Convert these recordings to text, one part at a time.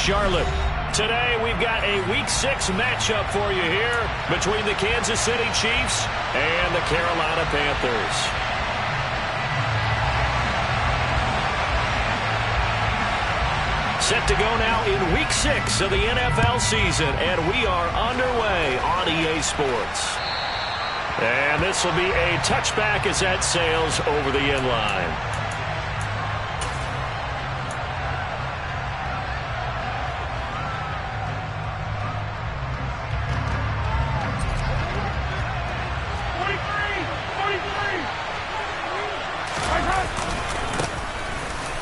Charlotte. Today, we've got a Week 6 matchup for you here between the Kansas City Chiefs and the Carolina Panthers. Set to go now in Week 6 of the NFL season, and we are underway on EA Sports. And this will be a touchback as that sails over the end line.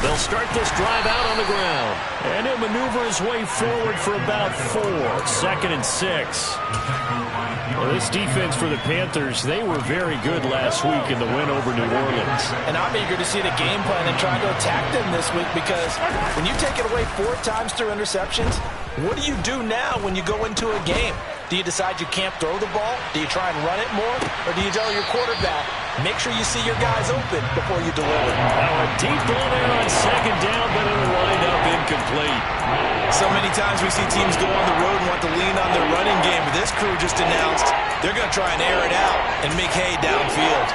They'll start this drive out on the ground. And he'll maneuver his way forward for about 4. 2nd and 6. Well, this defense for the Panthers, they were very good last week in the win over New Orleans. And I'm eager to see the game plan and try to attack them this week, because when you take it away 4 times through interceptions, what do you do now when you go into a game? Do you decide you can't throw the ball? Do you try and run it more? Or do you tell your quarterback, make sure you see your guys open before you deliver? Now a deep ball there on 2nd down, but it'll wind up incomplete. So many times we see teams go on the road and want to lean on their running game, but this crew just announced they're going to try and air it out and make hay downfield.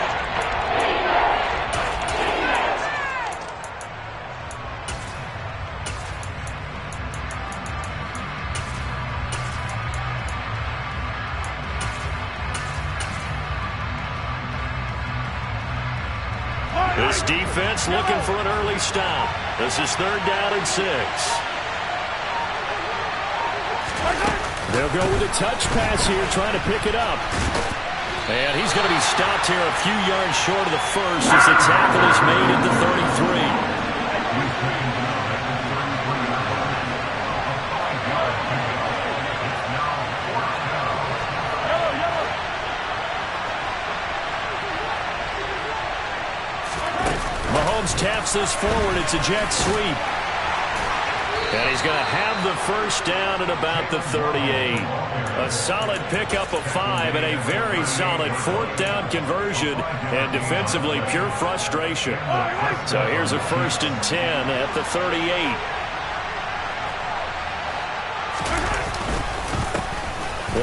This defense looking for an early stop. This is 3rd down and 6. They'll go with a touch pass here, trying to pick it up. And he's going to be stopped here a few yards short of the first as the tackle is made at the 33. Mahomes taps this forward. It's a jet sweep. And he's going to have the first down at about the 38. A solid pickup of 5 and a very solid 4th down conversion. And defensively, pure frustration. So here's a 1st and 10 at the 38.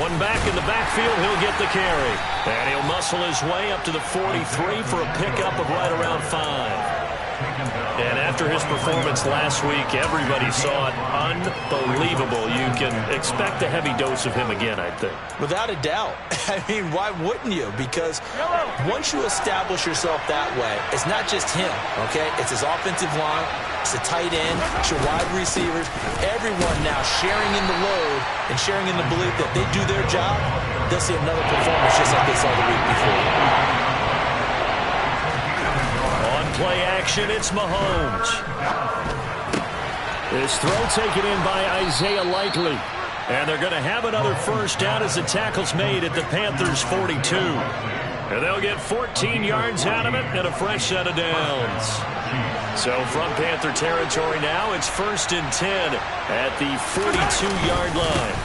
One back in the backfield, he'll get the carry. And he'll muscle his way up to the 43 for a pickup of right around 5. And after his performance last week, everybody saw it unbelievable. You can expect a heavy dose of him again, I think. Without a doubt. I mean, why wouldn't you? Because once you establish yourself that way, it's not just him, okay? It's his offensive line, it's the tight end, it's your wide receivers, everyone now sharing in the load and sharing in the belief that they do their job, they'll see another performance just like they saw the week before. Play action, it's Mahomes. This throw taken in by Isaiah Likely. And they're going to have another first down as the tackle's made at the Panthers' 42. And they'll get 14 yards out of it and a fresh set of downs. So from Panther territory now, it's 1st and 10 at the 42-yard line.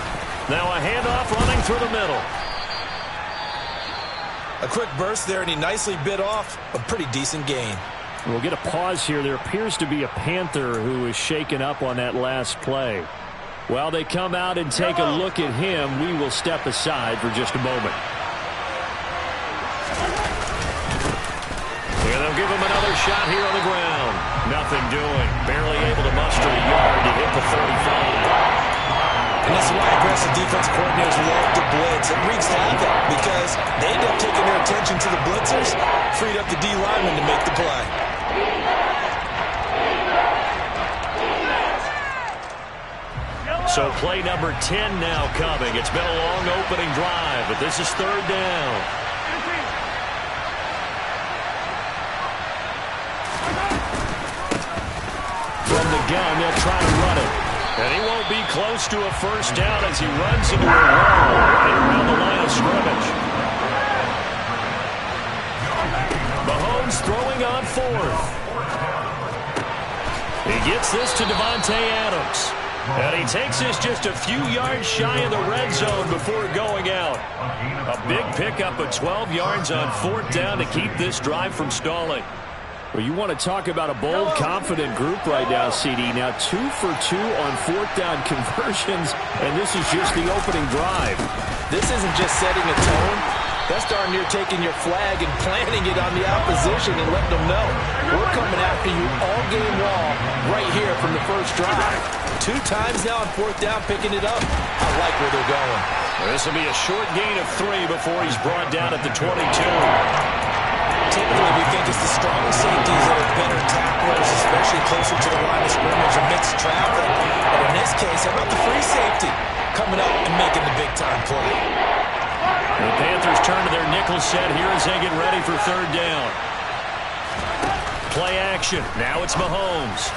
Now a handoff running through the middle. A quick burst there, and he nicely bit off a pretty decent gain. We'll get a pause here. There appears to be a Panther who is shaken up on that last play. While they come out and take a look at him, we will step aside for just a moment. And they'll give him another shot here on the ground. Nothing doing. Barely able to muster a yard to hit the 35. And this is why aggressive defense coordinators love to blitz. It wreaks havoc because they end up taking their attention to the blitzers, freed up the D lineman to make the play. So play number 10 now coming. It's been a long opening drive, but this is 3rd down. From the gun, they'll try to run it. And he won't be close to a first down as he runs into a wall right around the line of scrimmage. Mahomes throwing on 4th. He gets this to Davante Adams. And he takes this just a few yards shy of the red zone before going out. A big pickup of 12 yards on 4th down to keep this drive from stalling. Well, you want to talk about a bold, confident group right now, CD. Now 2 for 2 on fourth down conversions, and this is just the opening drive. This isn't just setting a tone. That's darn near taking your flag and planting it on the opposition and letting them know we're coming after you all game long right here from the first drive. 2 times now on fourth down, picking it up. I like where they're going. This will be a short gain of 3 before he's brought down at the 22. Typically, we think it's the strong safeties that are better tacklers, especially closer to the line of scrimmage amidst traffic. But in this case, how about the free safety coming up and making the big-time play? The Panthers turn to their nickel set here as they get ready for third down. Play action. Now it's Mahomes.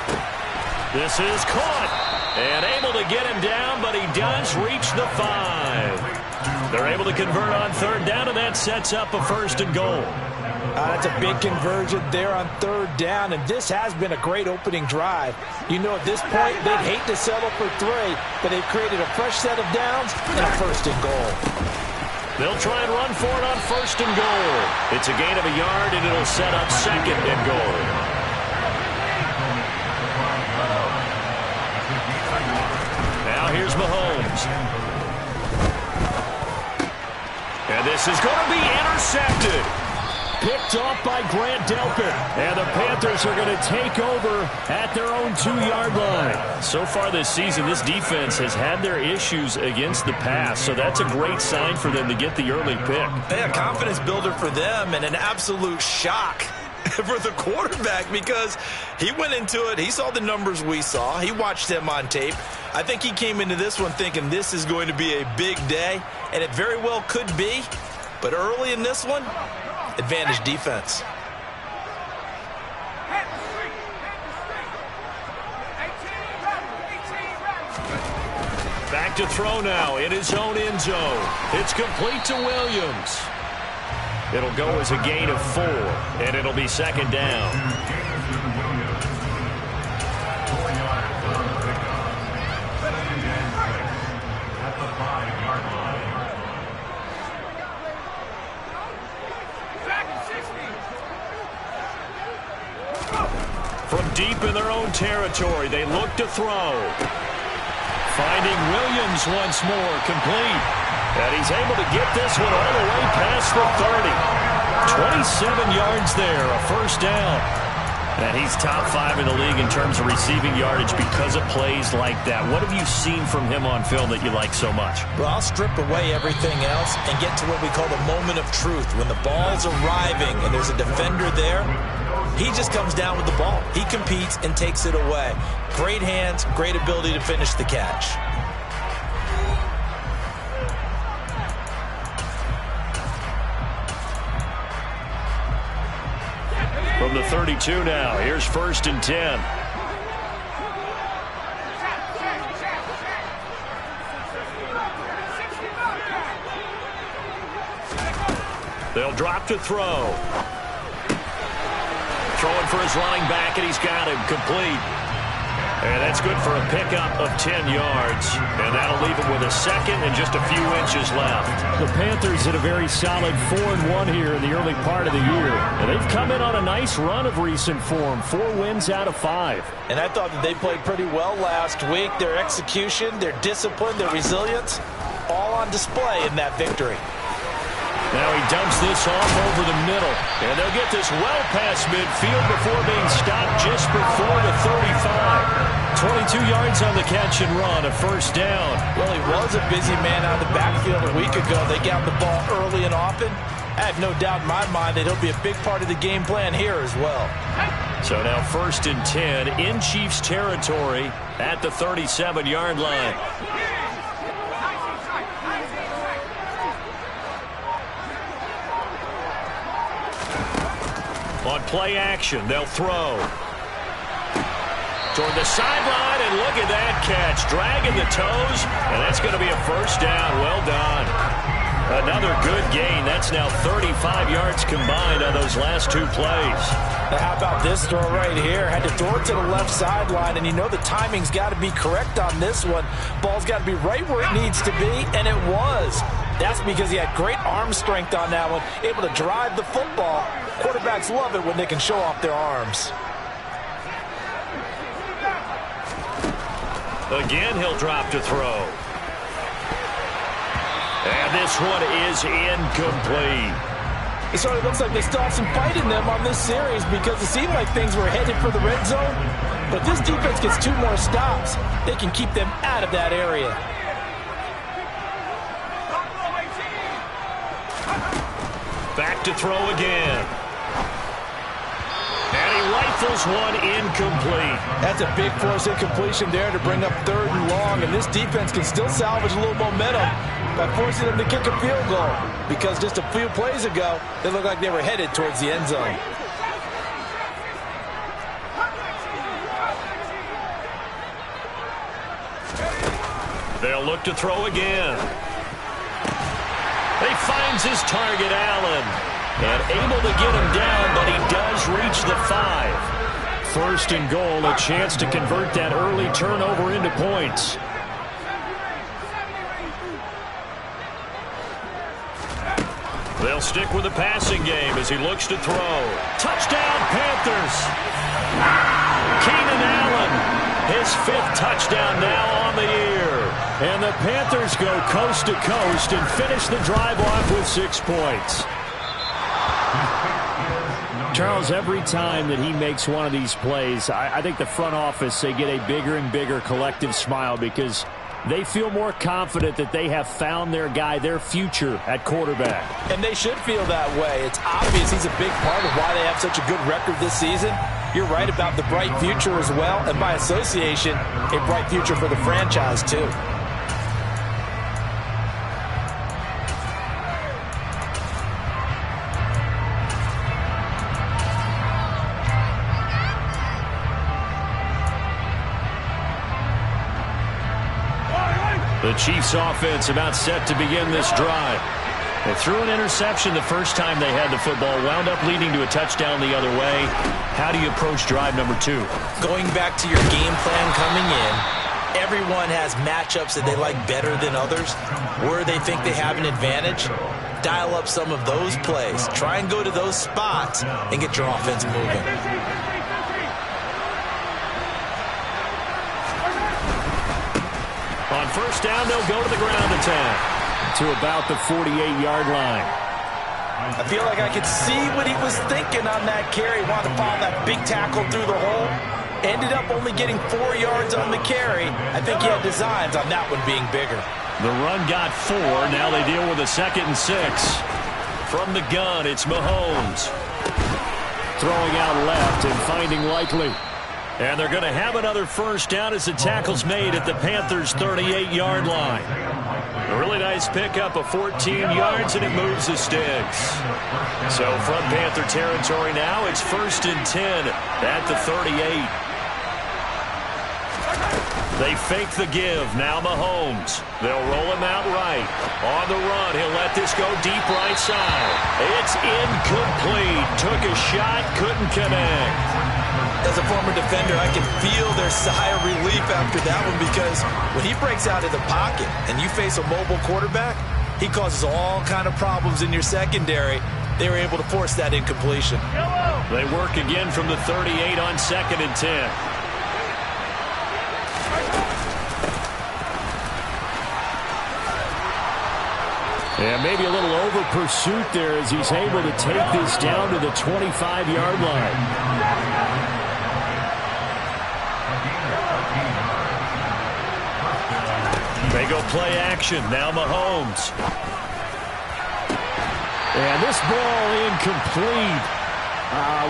This is caught. And able to get him down, but he does reach the 5. They're able to convert on third down, and that sets up a 1st and goal. That's a big conversion there on third down, and this has been a great opening drive. You know, at this point, they'd hate to settle for 3, but they've created a fresh set of downs and a 1st and goal. They'll try and run for it on 1st and goal. It's a gain of a yard, and it'll set up 2nd and goal. Now here's Mahomes. And this is going to be intercepted. Picked off by Grant Delpit. And the Panthers are going to take over at their own 2-yard line. So far this season, this defense has had their issues against the pass, so that's a great sign for them to get the early pick. A confidence builder for them and an absolute shock for the quarterback because he went into it. He saw the numbers we saw. He watched them on tape. I think he came into this one thinking this is going to be a big day, and it very well could be. But early in this one, advantage defense. Back to throw now in his own end zone. It's complete to Williams. It'll go as a gain of 4, and it'll be 2nd down. From deep in their own territory, they look to throw. Finding Williams once more, complete. And he's able to get this one all the way past the 30. 27 yards there, a 1st down. And he's top 5 in the league in terms of receiving yardage because of plays like that. What have you seen from him on film that you like so much? Well, I'll strip away everything else and get to what we call the moment of truth. When the ball's arriving and there's a defender there, he just comes down with the ball. He competes and takes it away. Great hands, great ability to finish the catch. From the 32 now, here's 1st and 10. They'll drop to throw. Throwing for his running back, and he's got him complete. And that's good for a pickup of 10 yards. And that'll leave him with a 2nd and just a few inches left. The Panthers had a very solid 4-1 here in the early part of the year. And they've come in on a nice run of recent form. 4 wins out of 5. And I thought that they played pretty well last week. Their execution, their discipline, their resilience, all on display in that victory. Now he dumps this off over the middle. And they'll get this well past midfield before being stopped just before the 35. 22 yards on the catch and run, a 1st down. Well, he was a busy man out of the backfield a week ago. They got the ball early and often. I have no doubt in my mind that he'll be a big part of the game plan here as well. So now 1st and 10 in Chiefs territory at the 37-yard line. On play action, they'll throw. Toward the sideline, and look at that catch. Dragging the toes, and that's going to be a 1st down. Well done. Another good gain. That's now 35 yards combined on those last 2 plays. Now how about this throw right here? Had to throw it to the left sideline, and you know the timing's got to be correct on this one. Ball's got to be right where it needs to be, and it was. That's because he had great arm strength on that one, able to drive the football Quarterbacks love it when they can show off their arms. Again, he'll drop to throw. And this one is incomplete. It sort of looks like they still have some fight in them on this series because it seemed like things were headed for the red zone. But this defense gets 2 more stops. They can keep them out of that area. Back to throw again. And he rifles one incomplete. That's a big force incompletion there to bring up 3rd and long. And this defense can still salvage a little momentum by forcing them to kick a field goal. Because just a few plays ago, they looked like they were headed towards the end zone. They'll look to throw again. He finds his target, Allen. And able to get him down, but he does reach the 5. 1st and goal, a chance to convert that early turnover into points. They'll stick with the passing game as he looks to throw. Touchdown, Panthers! Keenan Allen, his 5th touchdown now on the year. And the Panthers go coast to coast and finish the drive off with 6 points. Charles, every time that he makes one of these plays, I think the front office, they get a bigger and bigger collective smile because they feel more confident that they have found their guy, their future at quarterback. And they should feel that way. It's obvious he's a big part of why they have such a good record this season. You're right about the bright future as well, and by association, a bright future for the franchise too. The Chiefs offense about set to begin this drive. They threw an interception the first time they had the football, wound up leading to a touchdown the other way. How do you approach drive number 2? Going back to your game plan coming in, everyone has matchups that they like better than others. Where they think they have an advantage, dial up some of those plays. Try and go to those spots and get your offense moving. On 1st down, they'll go to the ground attack to about the 48-yard line. I feel like I could see what he was thinking on that carry. Wanted to follow that big tackle through the hole. Ended up only getting 4 yards on the carry. I think he had designs on that one being bigger. The run got 4. Now they deal with a 2nd and 6. From the gun, it's Mahomes. Throwing out left and finding Likely. And they're going to have another 1st down as the tackle's made at the Panthers' 38-yard line. A really nice pickup of 14 yards, and it moves the sticks. So from Panther territory now, it's 1st and 10 at the 38. They fake the give. Now Mahomes. They'll roll him out right. On the run, he'll let this go deep right side. It's incomplete. Took a shot, couldn't connect. As a former defender, I can feel their sigh of relief after that one because when he breaks out of the pocket and you face a mobile quarterback, he causes all kind of problems in your secondary. They were able to force that incompletion. They work again from the 38 on 2nd and 10. And maybe a little over pursuit there as he's able to take this down to the 25-yard line. They go play action. Now Mahomes. And this ball incomplete.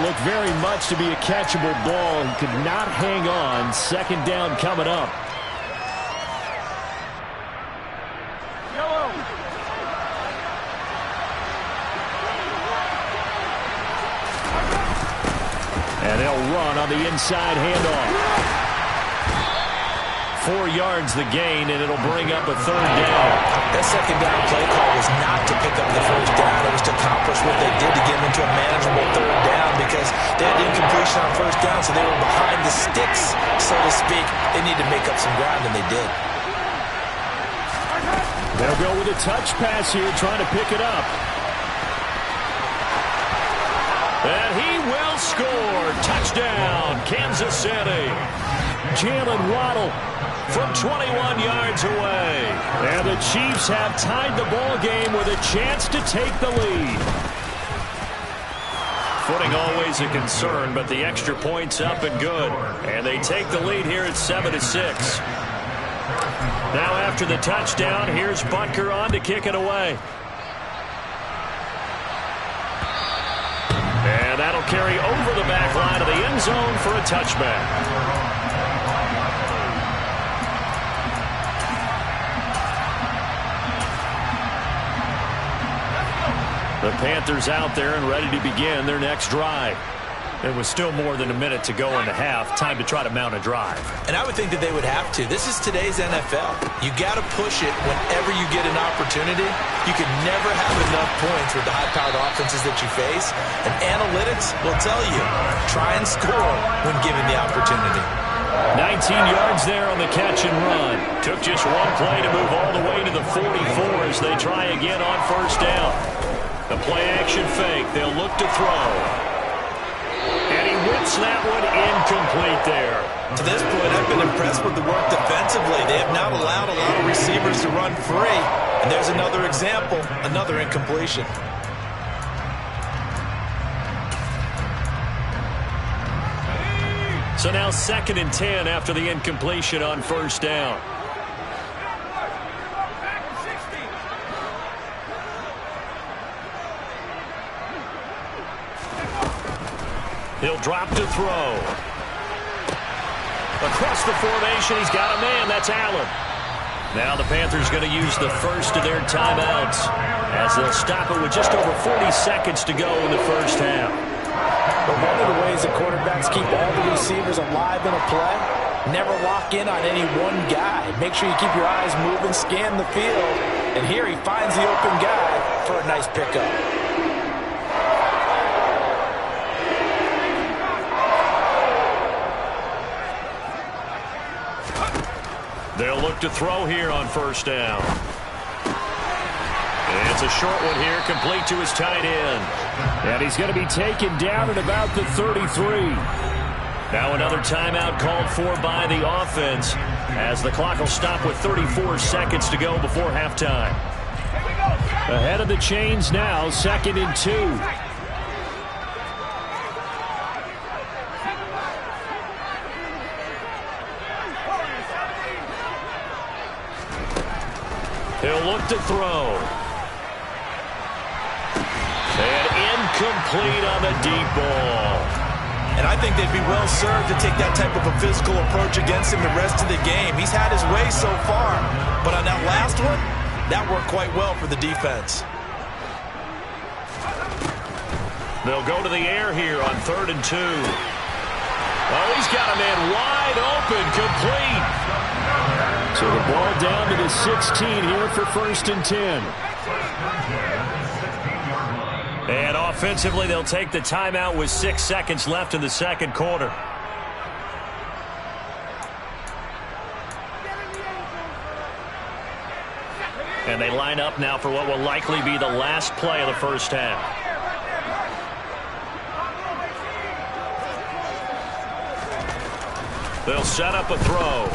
Looked very much to be a catchable ball. He could not hang on. 2nd down coming up. And they'll run on the inside handoff. 4 yards the gain, and it'll bring up a 3rd down. That 2nd down play call was not to pick up the 1st down. It was to accomplish what they did to get them into a manageable 3rd down because they had incompletion on 1st down, so they were behind the sticks, so to speak. They need to make up some ground, and they did. They'll go with a a touch pass here, trying to pick it up. And he will score. Touchdown, Kansas City. Jalen Waddle from 21 yards away. And the Chiefs have tied the ball game with a chance to take the lead. Footing always a concern, but the extra point's up and good. And they take the lead here at 7-6. Now after the touchdown, here's Butker on to kick it away. And that'll carry over the back line of the end zone for a touchback. The Panthers out there and ready to begin their next drive. There was still more than a minute to go in the half. Time to try to mount a drive. And I would think that they would have to. This is today's NFL. You got to push it whenever you get an opportunity. You can never have enough points with the high-powered offenses that you face. And analytics will tell you, try and score when given the opportunity. 19 yards there on the catch and run. Took just one play to move all the way to the 44 as they try again on first down. The play-action fake. They'll look to throw. And he whips that one incomplete there. To this point, I've been impressed with the work defensively. They have not allowed a lot of receivers to run free. And there's another example, another incompletion. So now 2nd and 10 after the incompletion on first down. He'll drop to throw. Across the formation, he's got a man. That's Allen. Now the Panthers going to use the first of their timeouts as they'll stop it with just over 40 seconds to go in the first half. But one of the ways that quarterbacks keep all the receivers alive in a play, never lock in on any one guy. Make sure you keep your eyes moving, scan the field, and here he finds the open guy for a nice pickup. They'll look to throw here on first down. And it's a short one here, complete to his tight end. And he's going to be taken down at about the 33. Now another timeout called for by the offense as the clock will stop with 34 seconds to go before halftime. Ahead of the chains now, 2nd and 2. He'll look to throw. And incomplete on the deep ball. And I think they'd be well served to take that type of a physical approach against him the rest of the game. He's had his way so far. But on that last one, that worked quite well for the defense. They'll go to the air here on 3rd and 2. Oh, he's got a man wide open, complete. So the ball down to the 16 here for 1st and 10. And offensively, they'll take the timeout with 6 seconds left in the second quarter. And they line up now for what will likely be the last play of the first half. They'll set up a throw.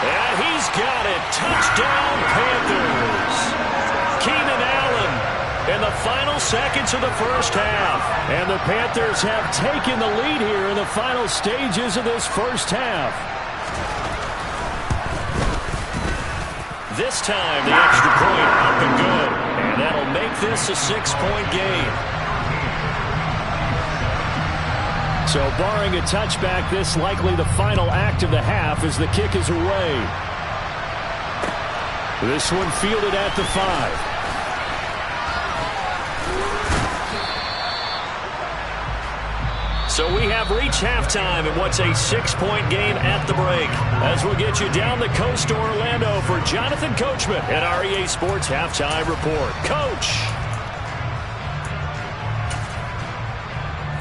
And he's got it. Touchdown, Panthers. Keenan Allen in the final seconds of the first half. And the Panthers have taken the lead here in the final stages of this first half. This time, the extra point up and good. And that'll make this a 6-point game. So barring a touchback, this likely the final act of the half as the kick is away. This one fielded at the 5. So we have reached halftime in what's a 6-point game at the break. As we'll get you down the coast to Orlando for Jonathan Coachman at our EA Sports Halftime Report. Coach!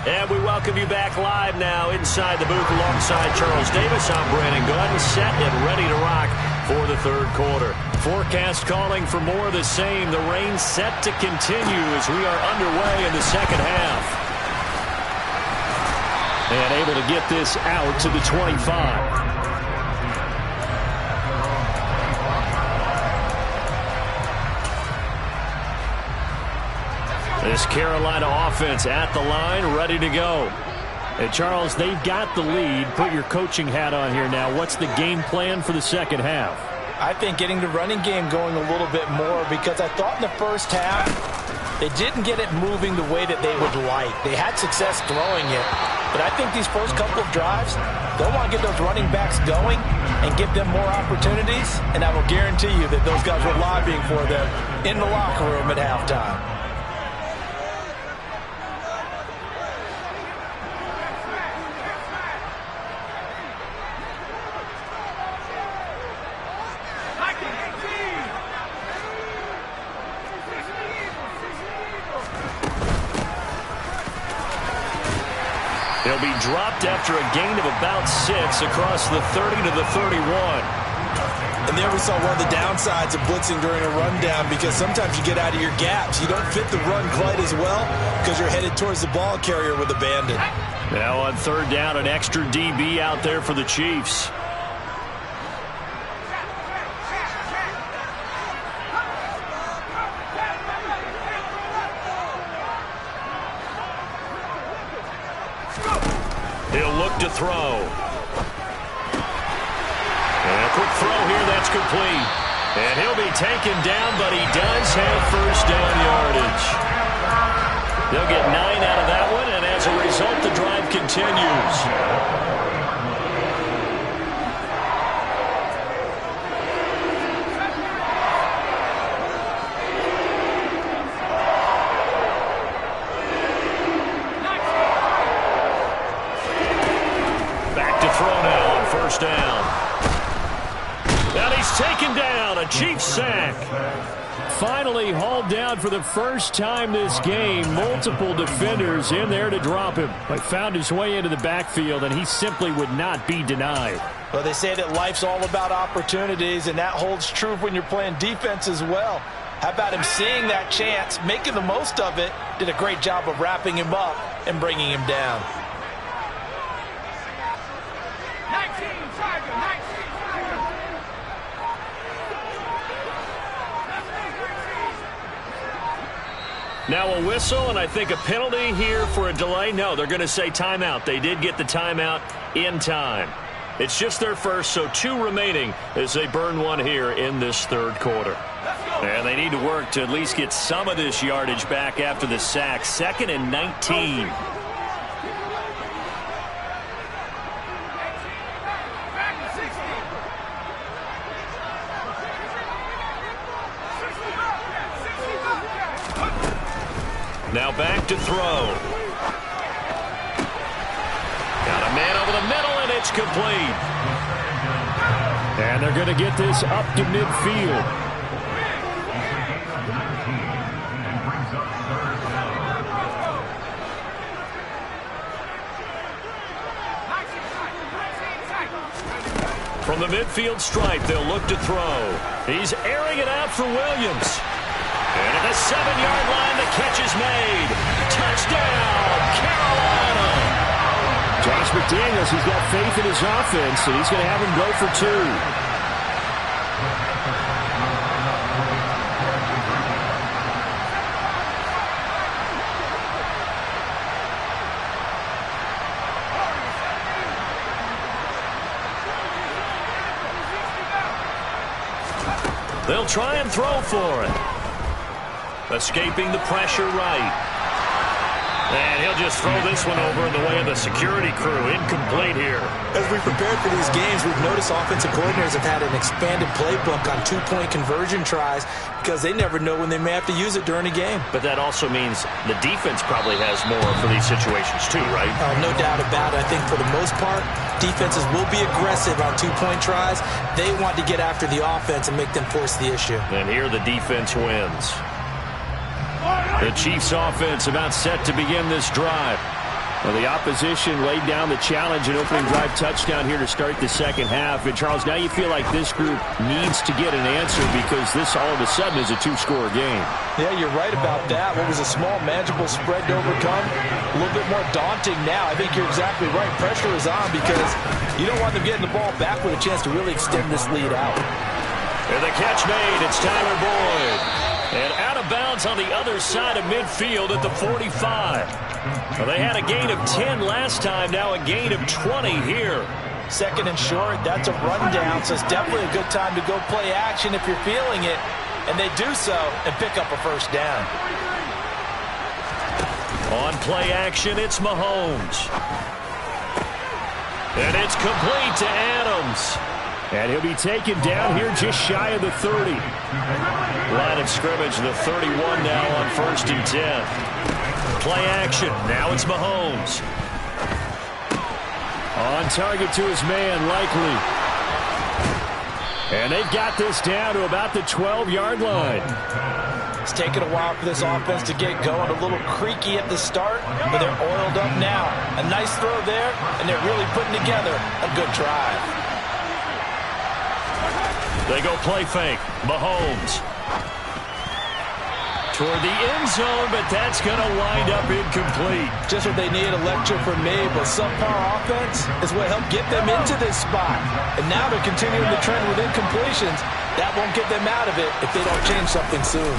And we welcome you back live now inside the booth alongside Charles Davis. I'm Brandon Gunn, set and ready to rock. for the third quarter. Forecast calling for more of the same. The rain set to continue as we are underway in the second half. And able to get this out to the 25. This Carolina offense at the line, ready to go. And Charles, they've got the lead. Put your coaching hat on here now. What's the game plan for the second half? I think getting the running game going a little bit more, because I thought in the first half they didn't get it moving the way that they would like. They had success throwing it, but I think these first couple of drives, they'll want to get those running backs going and give them more opportunities, and I will guarantee you that those guys were lobbying for them in the locker room at halftime. He'll be dropped after a gain of about 6 across the 30 to the 31. And there we saw one of the downsides of blitzing during a rundown, because sometimes you get out of your gaps. You don't fit the run quite as well because you're headed towards the ball carrier with abandon. Now on third down, an extra DB out there for the Chiefs. He'll look to throw. And a quick throw here, that's complete. And he'll be taken down, but he does have first down yardage. They'll get 9 out of that one, and as a result, the drive continues. Down. And he's taken down. A Chiefs sack. Finally hauled down for the first time this game. Multiple defenders in there to drop him. But found his way into the backfield, and he simply would not be denied. Well, they say that life's all about opportunities, and that holds true when you're playing defense as well. How about him seeing that chance, making the most of it, did a great job of wrapping him up and bringing him down. Now a whistle, and I think a penalty here for a delay. No, they're going to say timeout. They did get the timeout in time. It's just their first, so 2 remaining as they burn one here in this third quarter. And they need to work to at least get some of this yardage back after the sack. 2nd and 19. Now back to throw. Got a man over the middle, and it's complete. And they're going to get this up to midfield. From the midfield stripe, they'll look to throw. He's airing it out for Williams. And at the 7-yard line, the catch is made. Touchdown, Carolina. Josh McDaniels, he's got faith in his offense, and he's going to have him go for 2. They'll try and throw for it. Escaping the pressure right. And he'll just throw this one over in the way of the security crew. Incomplete here. As we prepared for these games, we've noticed offensive coordinators have had an expanded playbook on 2-point conversion tries because they never know when they may have to use it during a game. But that also means the defense probably has more for these situations too, right? No doubt about it. I think for the most part, defenses will be aggressive on 2-point tries. They want to get after the offense and make them force the issue. And here the defense wins. The Chiefs offense about set to begin this drive. Well, the opposition laid down the challenge and opening drive touchdown here to start the second half. And, Charles, now you feel like this group needs to get an answer because this all of a sudden is a two-score game. Yeah, you're right about that. What was a small, manageable spread to overcome, a little bit more daunting now. I think you're exactly right. Pressure is on because you don't want them getting the ball back with a chance to really extend this lead out. And the catch made. It's Tyler Boyd. And out of bounds on the other side of midfield at the 45. Well, they had a gain of 10 last time, now a gain of 20 here. Second and short, that's a rundown, so it's definitely a good time to go play action if you're feeling it. And they do so and pick up a first down. On play action, it's Mahomes. And it's complete to Adams. And he'll be taken down here just shy of the 30. Line of scrimmage, the 31 now on 1st and 10. Play action, now it's Mahomes. On target to his man, Likely. And they've got this down to about the 12-yard line. It's taken a while for this offense to get going. A little creaky at the start, but they're oiled up now. A nice throw there, and they're really putting together a good drive. They go play fake. Mahomes. Toward the end zone, but that's going to wind up incomplete. Just what they need, a lecture from me, but subpar offense is what helped get them into this spot. And now they're continuing the trend with incompletions. That won't get them out of it if they don't change something soon.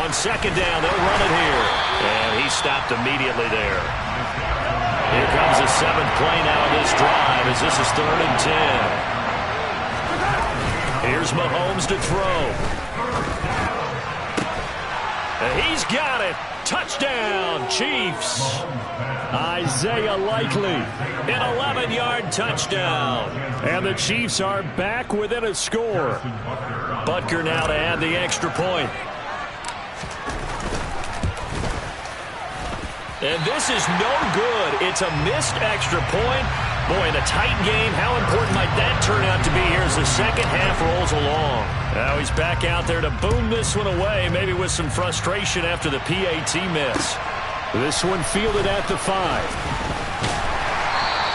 On second down, they'll run it here. And he stopped immediately there. Here comes the 7th play now of this drive as this is 3rd and 10. Here's Mahomes to throw. And he's got it. Touchdown, Chiefs. Isaiah Likely. An 11-yard touchdown. And the Chiefs are back within a score. Butker now to add the extra point. And this is no good. It's a missed extra point. Boy, in a tight game, how important might that turn out to be here as the second half rolls along? Now he's back out there to boom this one away, maybe with some frustration after the PAT miss. This one fielded at the 5.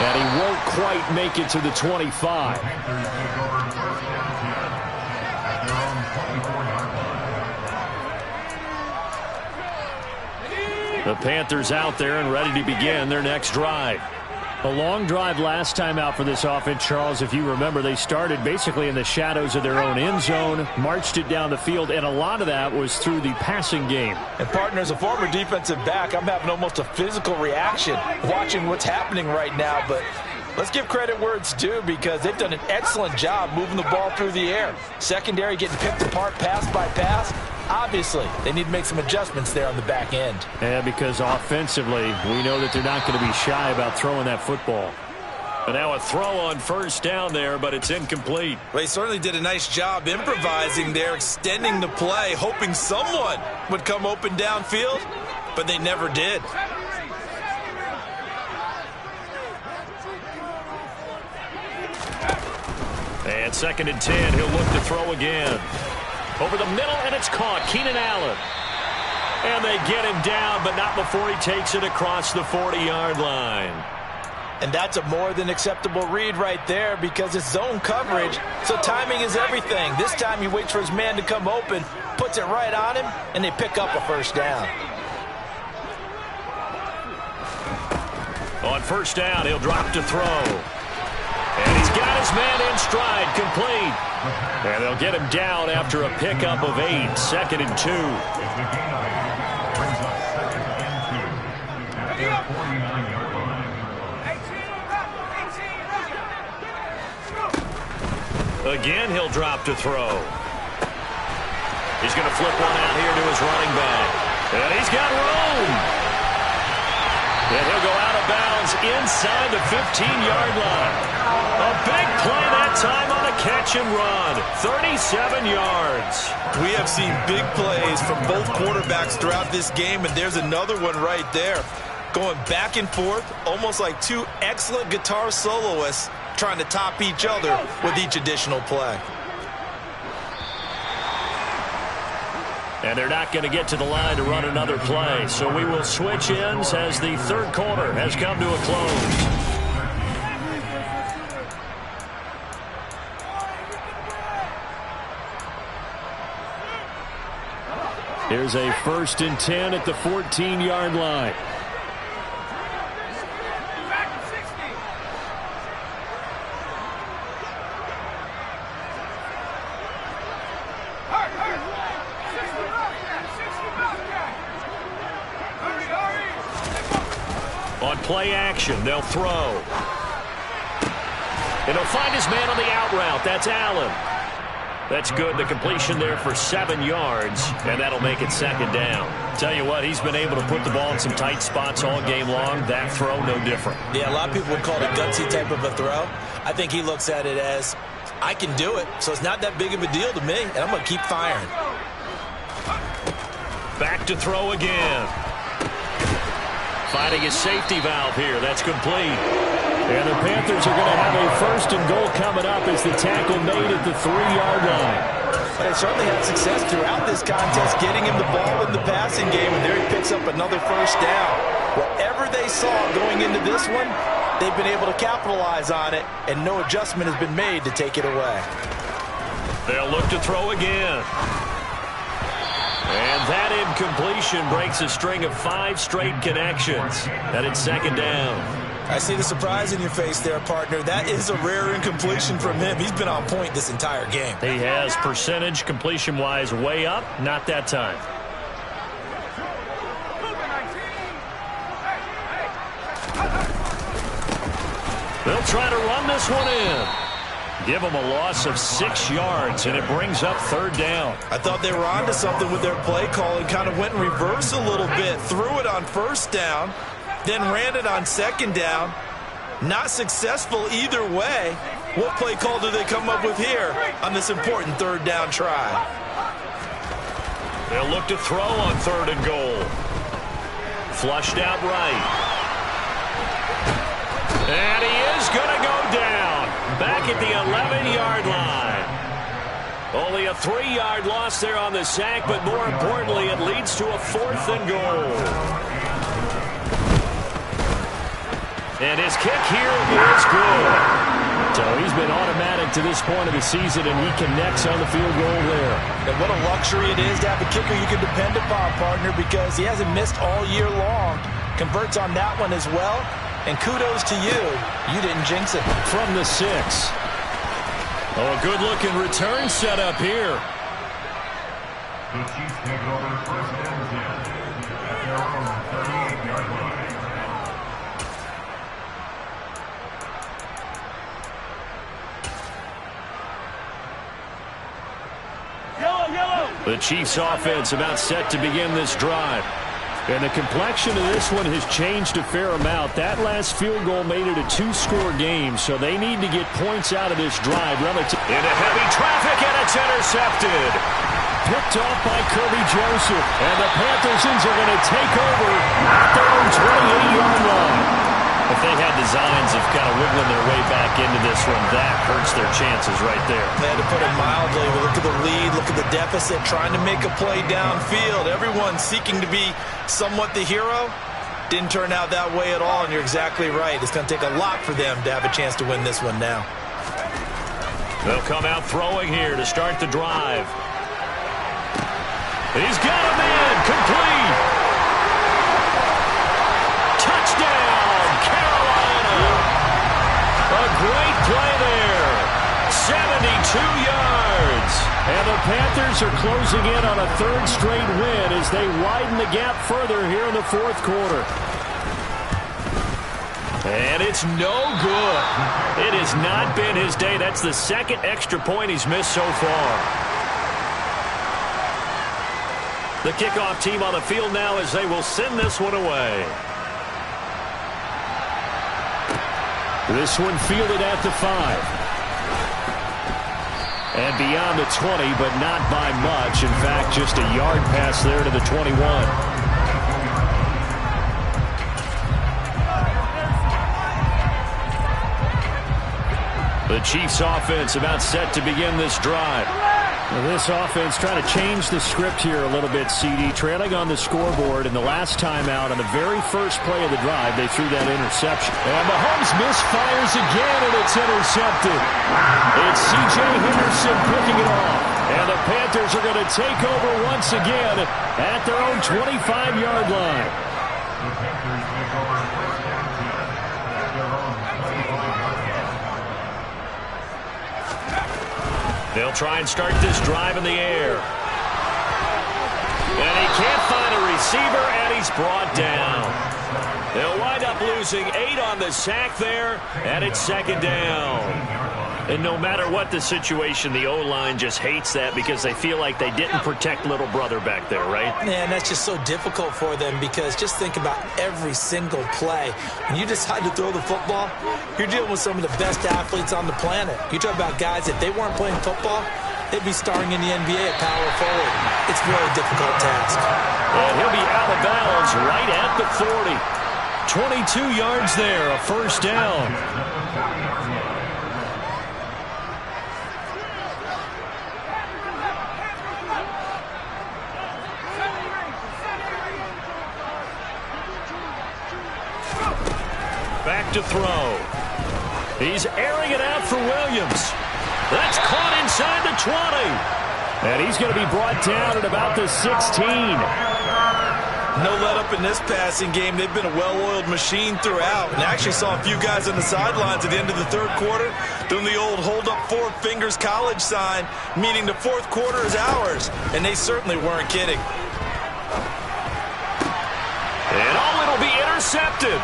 And he won't quite make it to the 25. The Panthers out there and ready to begin their next drive. A long drive last time out for this offense, Charles. If you remember, they started basically in the shadows of their own end zone, marched it down the field, and a lot of that was through the passing game. And, partner, as a former defensive back, I'm having almost a physical reaction watching what's happening right now. But let's give credit where it's due because they've done an excellent job moving the ball through the air. Secondary getting picked apart pass by pass. Obviously, they need to make some adjustments there on the back end. Yeah, because offensively, we know that they're not going to be shy about throwing that football. And now a throw on first down there, but it's incomplete. Well, he certainly did a nice job improvising there, extending the play, hoping someone would come open downfield, but they never did. And 2nd and 10, he'll look to throw again. Over the middle, and it's caught. Keenan Allen. And they get him down, but not before he takes it across the 40-yard line. And that's a more than acceptable read right there because it's zone coverage, so timing is everything. This time he waits for his man to come open, puts it right on him, and they pick up a first down. On first down, he'll drop to throw. And he's got his man in stride, complete. And they'll get him down after a pickup of 8, 2nd and 2. Again, he'll drop to throw. He's going to flip one out here to his running back. And he's got room. And he'll go out of bounds inside the 15-yard line. A big play that time on a catch and run. 37 yards. We have seen big plays from both quarterbacks throughout this game, and there's another one right there. Going back and forth, almost like two excellent guitar soloists trying to top each other with each additional play. And they're not going to get to the line to run another play. So we will switch ends as the third quarter has come to a close. Here's a 1st and 10 at the 14-yard line. On play action, they'll throw. And he'll find his man on the out route. That's Allen. That's good. The completion there for 7 yards, and that'll make it 2nd down. Tell you what, he's been able to put the ball in some tight spots all game long. That throw, no different. Yeah, a lot of people would call it a gutsy type of a throw. I think he looks at it as, I can do it, so it's not that big of a deal to me, and I'm going to keep firing. Back to throw again. Finding his safety valve here. That's complete. And the Panthers are going to have a 1st and goal coming up as the tackle made at the 3-yard line. They certainly had success throughout this contest getting him the ball in the passing game, and there he picks up another 1st down. Whatever they saw going into this one, they've been able to capitalize on it, and no adjustment has been made to take it away. They'll look to throw again. And that incompletion breaks a string of 5 straight connections. And it's 2nd down. I see the surprise in your face there, partner. That is a rare incompletion from him. He's been on point this entire game. He has, percentage completion-wise way up. Not that time. They'll try to run this one in. Give them a loss of 6 yards, and it brings up 3rd down. I thought they were onto something with their play call and kind of went in reverse a little bit. Threw it on 1st down, then ran it on 2nd down. Not successful either way. What play call do they come up with here on this important 3rd down try? They'll look to throw on 3rd and goal. Flushed out right. And he is going to go down. Back at the 11-yard line. Only a 3-yard loss there on the sack, but more importantly, it leads to a 4th and goal. And his kick here is good. So he's been automatic to this point of the season, and he connects on the field goal there. And what a luxury it is to have a kicker you can depend upon, partner, because he hasn't missed all year long. Converts on that one as well. And kudos to you. You didn't jinx it. From the 6. Oh, a good-looking return setup here. The Chiefs take over 1st and 10 at their own 38-yard line. The Chiefs offense about set to begin this drive. And the complexion of this one has changed a fair amount. That last field goal made it a 2-score game, so they need to get points out of this drive relative. Into heavy traffic, and it's intercepted. Picked off by Kirby Joseph. And the Panthersons are going to take over at their own 28-yard line. If they had designs of kind of wiggling their way back into this one, that hurts their chances right there. They had to put it mildly. Look at the lead, look at the deficit, trying to make a play downfield. Everyone seeking to be somewhat the hero. Didn't turn out that way at all, and you're exactly right. It's going to take a lot for them to have a chance to win this one now. They'll come out throwing here to start the drive. He's got him in, complete. Touchdown, Carolina. A great play there. 72 yards. And the Panthers are closing in on a 3rd straight win as they widen the gap further here in the 4th quarter. And it's no good. It has not been his day. That's the 2nd extra point he's missed so far. The kickoff team on the field now as they will send this one away. This one fielded at the 5. And beyond the 20, but not by much. In fact, just a yard pass there to the 21. The Chiefs offense about set to begin this drive. This offense trying to change the script here a little bit, CD. Trailing on the scoreboard, and the last time out on the very first play of the drive, they threw that interception. And Mahomes misfires again, and it's intercepted. It's C.J. Henderson picking it off. And the Panthers are going to take over once again at their own 25-yard line. The Panthers take over first and 10 at their own 25-yard line. They'll try and start this drive in the air. And he can't find a receiver, and he's brought down. They'll wind up losing 8 on the sack there, and it's second down. And no matter what the situation, the O-line just hates that because they feel like they didn't protect little brother back there, right? Man, that's just so difficult for them because just think about every single play. When you decide to throw the football, you're dealing with some of the best athletes on the planet. You talk about guys, if they weren't playing football, they'd be starring in the NBA at power forward. It's a really difficult task. And he'll be out of bounds right at the 40. 22 yards there, a first down. Back to throw. He's airing it out for Williams. That's caught inside the 20. And he's going to be brought down at about the 16. No let up in this passing game. They've been a well-oiled machine throughout. And actually saw a few guys on the sidelines at the end of the third quarter doing the old hold up 4 fingers college sign, meaning the fourth quarter is ours. And they certainly weren't kidding. And it'll be intercepted.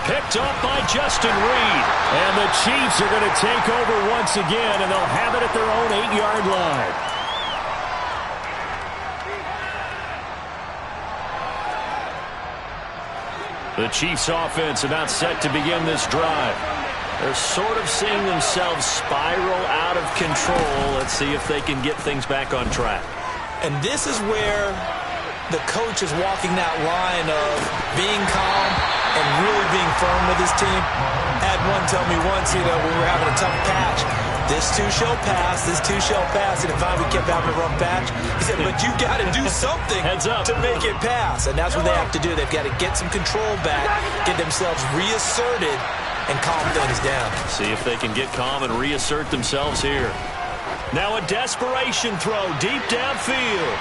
Picked up by Justin Reed. And the Chiefs are going to take over once again, and they'll have it at their own 8-yard line. The Chiefs offense about set to begin this drive. They're sort of seeing themselves spiral out of control. Let's see if they can get things back on track. And this is where the coach is walking that line of being calm and really being firm with his team. Had one tell me once, when we were having a tough patch, this too shall pass, this too shall pass. And if we kept having a rough patch, he said, but you got to do something Heads up. to make it pass. And that's what they have to do. They've got to get some control back, get themselves reasserted, and calm things down. See if they can get calm and reassert themselves here. Now a desperation throw deep downfield.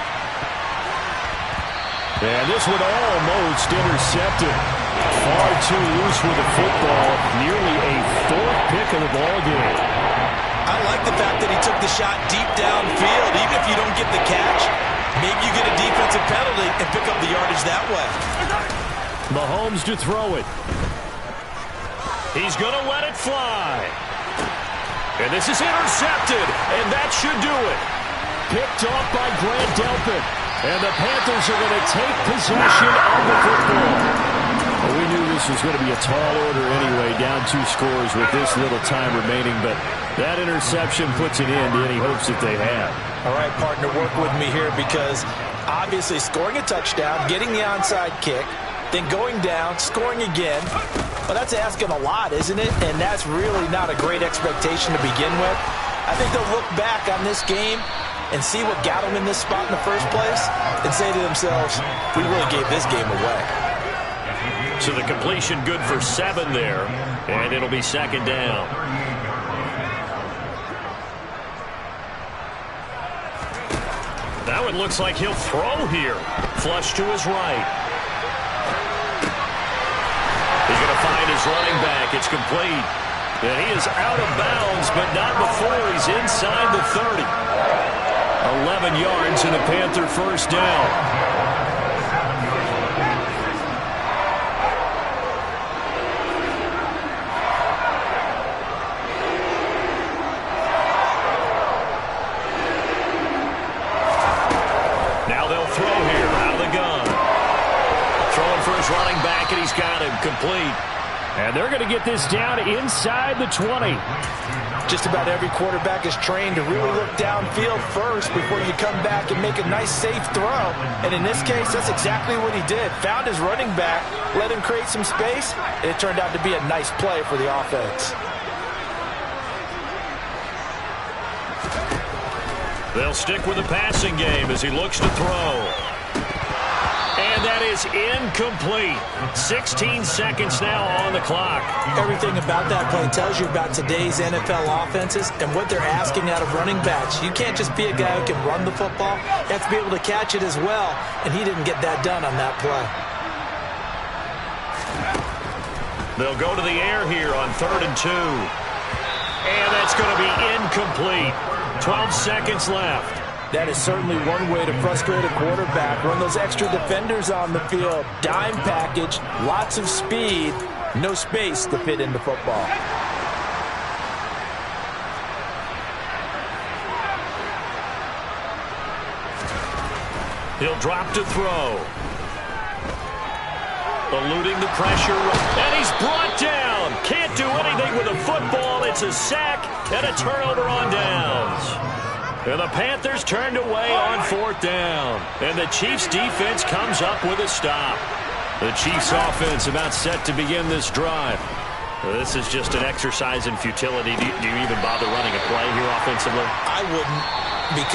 And this one almost intercepted. Far too loose with the football. Nearly a 4th pick of the ball game. I like the fact that he took the shot deep downfield. Even if you don't get the catch, maybe you get a defensive penalty and pick up the yardage that way. Mahomes to throw it. He's going to let it fly. And this is intercepted, and that should do it. Picked off by Grant Delpit. And the Panthers are going to take possession of the football. Well, we knew this was going to be a tall order anyway, down 2 scores with this little time remaining, but that interception puts an end to any hopes that they had. All right, partner, work with me here because obviously scoring a touchdown, getting the onside kick, then going down, scoring again. Well, that's asking a lot, isn't it? And that's really not a great expectation to begin with. I think they'll look back on this game and see what got them in this spot in the first place and say to themselves, we really gave this game away. So the completion good for 7 there, and it'll be second down. That one looks like he'll throw here. Flush to his right. He's going to find his running back. It's complete. And he is out of bounds, but not before he's inside the 30. 11 yards and a Panther first down. Now they'll throw here out of the gun. Throwing for his running back, and he's got him complete. And they're going to get this down inside the 20. Just about every quarterback is trained to really look downfield first before you come back and make a nice, safe throw. And in this case, that's exactly what he did. Found his running back, let him create some space, and it turned out to be a nice play for the offense. They'll stick with the passing game as he looks to throw. And that is incomplete. 16 seconds now on the clock. Everything about that play tells you about today's NFL offenses and what they're asking out of running backs. You can't just be a guy who can run the football. You have to be able to catch it as well, and he didn't get that done on that play. They'll go to the air here on 3rd and 2. And that's going to be incomplete. 12 seconds left. That is certainly one way to frustrate a quarterback. Run those extra defenders on the field. Dime package, lots of speed, no space to fit in the football. He'll drop to throw. Eluding the pressure, and he's brought down. Can't do anything with a football. It's a sack and a turnover on downs. And the Panthers turned away on 4th down. And the Chiefs' defense comes up with a stop. The Chiefs' offense about set to begin this drive. This is just an exercise in futility. Do you even bother running a play here offensively? I wouldn't, because